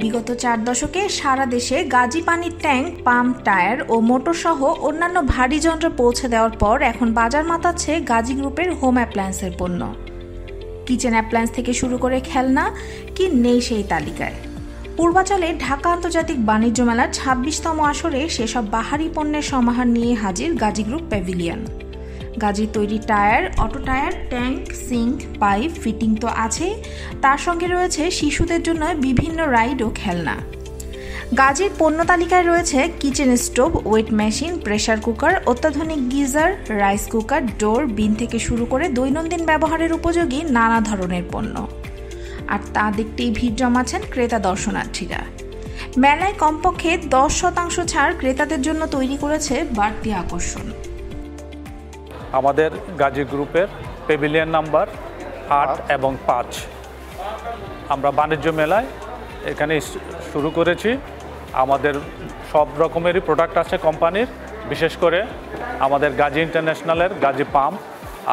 বিগত 4 দশকে সারা দেশে গাজী পানির ট্যাঙ্ক, পাম্প, টায়ার ও মোটরসহ অন্যান্য ভারী যন্ত্র পৌঁছে দেওয়ার পর এখন বাজার মাতাচ্ছে গাজী গ্রুপের হোম অ্যাপ্লায়েন্সের পণ্য। কিচেন অ্যাপ্লায়েন্স থেকে শুরু করে খেলনা কি নেই সেই তালিকায়। পূর্বাচলে ঢাকা আন্তর্জাতিক বাণিজ্য মেলার 26তম আসরে সেসব বাহারি পণ্যের সমাহার নিয়ে হাজির গাজী গ্রুপ প্যাভিলিয়ন। গাজীর তৈরি tyre, auto tyre, tank, sink, pipe, fitting তো আছেই, তার সঙ্গে রয়েছে শিশুদের জন্য বিভিন্ন রাইড ও খেলনা। গাজীর পণ্য তালিকায় রয়েছে kitchen stove, weight machine, pressure cooker, অত্যাধুনিক গিজার, রাইস কুকার, ডোর, বিন থেকে শুরু করে দৈনন্দিন ব্যবহারের উপযোগী নানা ধরনের পণ্য। আর তা দেখতেই ভিড় জমাচ্ছেন ক্রেতা দর্শনার্থীরা। মেলায় কমপক্ষে 10% ছাড় ক্রেতাদের জন্য তৈরি করেছে বাড়তি আকর্ষণ। আমাদের গাজী গ্রুপের প্যাভিলিয়ন নাম্বার 8 এবং 5 আমরা বাণিজ্য মেলায় এখানে শুরু করেছি। আমাদের সব রকমেরই প্রোডাক্ট আছে কোম্পানির, বিশেষ করে আমাদের গাজী ইন্টারন্যাশনালের গাজী পাম্প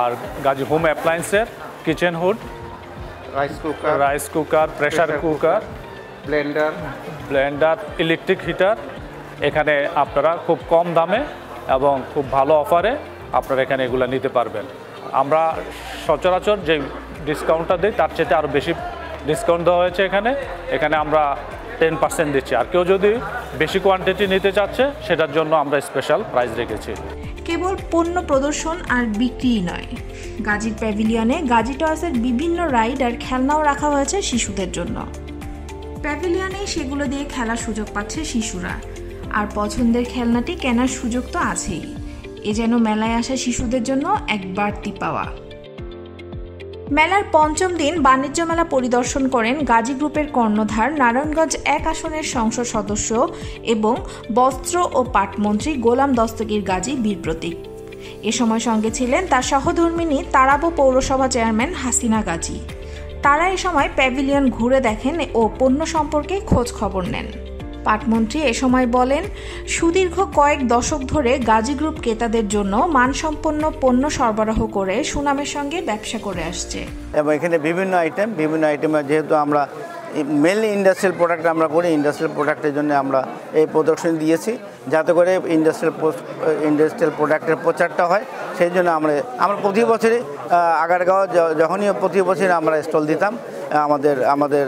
আর গাজী হোম অ্যাপ্লায়েন্সের kitchen hood, rice cooker, pressure cooker, blender, electric heater. এখানে আপনারা খুব কম দামে এবং খুব ভালো অফারে আপনারা এখানে এগুলো নিতে পারবেন। আমরা সচরাচর যে ডিসকাউন্টটা দিই তার চেয়ে আরও বেশি ডিসকাউন্ট দেওয়া হয়েছে এখানে আমরা 10% দিচ্ছি। আর কেউ যদি বেশি কোয়ান্টিটি নিতে চাচ্ছে সেটার জন্য আমরা স্পেশাল প্রাইস রেখেছি। কেবল পণ্য প্রদর্শন আর বিক্রিই নয়, গাজীর প্যাভিলিয়নে গাজী টয়েসের বিভিন্ন রাইড আর খেলনাও রাখা হয়েছে শিশুদের জন্য। প্যাভিলিয়নে সেগুলো দিয়ে খেলার সুযোগ পাচ্ছে শিশুরা, আর পছন্দের খেলনাটি কেনার সুযোগ তো আছেই। এ যেন মেলায় আসা শিশুদের জন্য এক বাড়তি পাওয়া। মেলার 5ম দিন বাণিজ্য মেলা পরিদর্শন করেন গাজী গ্রুপের কর্ণধার, নারায়ণগঞ্জ 1 আসনের সংসদ সদস্য এবং বস্ত্র ও পাটমন্ত্রী গোলাম দস্তগীর গাজী বীর প্রতীক। এ সময় সঙ্গে ছিলেন তার সহধর্মিণী তারাবো পৌরসভা চেয়ারম্যান হাসিনা গাজী। তারা এ সময় প্যাভিলিয়ন ঘুরে দেখেন ও পণ্য সম্পর্কে খোঁজ খবর নেন। পাটমন্ত্রী এ সময় বলেন, সুদীর্ঘ কয়েক দশক ধরে গাজী গ্রুপ ক্রেতাদের জন্য মানসম্পন্ন পণ্য সরবরাহ করে সুনামের সঙ্গে ব্যবসা করে আসছে। এবং এখানে বিভিন্ন আইটেম যেহেতু আমরা মেনলি ইন্ডাস্ট্রিয়াল প্রোডাক্ট আমরা করি, ইন্ডাস্ট্রিয়াল প্রোডাক্টের জন্য আমরা এই প্রদর্শনী দিয়েছি, যাতে করে ইন্ডাস্ট্রিয়াল প্রোডাক্টের প্রচারটা হয়। সেই জন্য আমরা প্রতি বছরই আগারগাঁও যখনই প্রতি বছরই আমরা স্টল দিতাম, আমাদের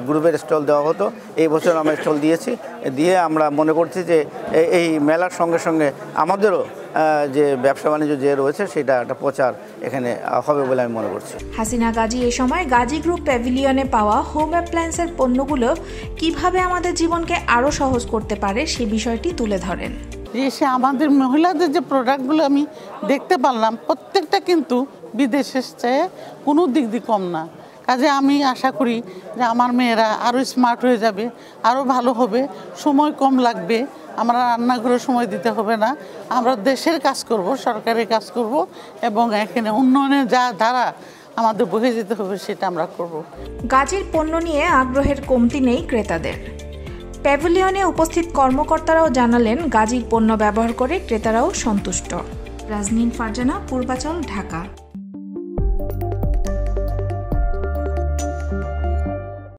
গ্রুপের স্টল দেওয়া হতো। এই বছর আমরা স্টল দিয়েছি, দিয়ে আমরা মনে করছি যে এই মেলার সঙ্গে সঙ্গে আমাদেরও যে ব্যবসা বাণিজ্য যে রয়েছে সেটা একটা প্রচার এখানে হবে বলে আমি মনে করছি। হাসিনা গাজী এ সময় গাজী গ্রুপ প্যাভিলিয়নে পাওয়া হোম অ্যাপ্লায়েন্সের পণ্যগুলো কিভাবে আমাদের জীবনকে আরও সহজ করতে পারে সে বিষয়টি তুলে ধরেন। এসে আমাদের মহিলাদের যে প্রোডাক্টগুলো আমি দেখতে পারলাম, প্রত্যেকটা কিন্তু বিদেশের চেয়ে কোনো দিক দিয়ে কম না। কাজে আমি আশা করি যে আমার মেয়েরা আরও স্মার্ট হয়ে যাবে, আরও ভালো হবে, সময় কম লাগবে, আমরা রান্নাঘরে সময় দিতে হবে না, আমরা দেশের কাজ করব, সরকারের কাজ করব এবং এখানে উন্নয়নের যা ধারা আমাদের বহে যেতে হবে সেটা আমরা করব। গাজীর পণ্য নিয়ে আগ্রহের কমতি নেই ক্রেতাদের। প্যাভিলিয়নে উপস্থিত কর্মকর্তারাও জানালেন গাজীর পণ্য ব্যবহার করে ক্রেতারাও সন্তুষ্ট। রাজনীন ফারজানা, পূর্বাচল, ঢাকা।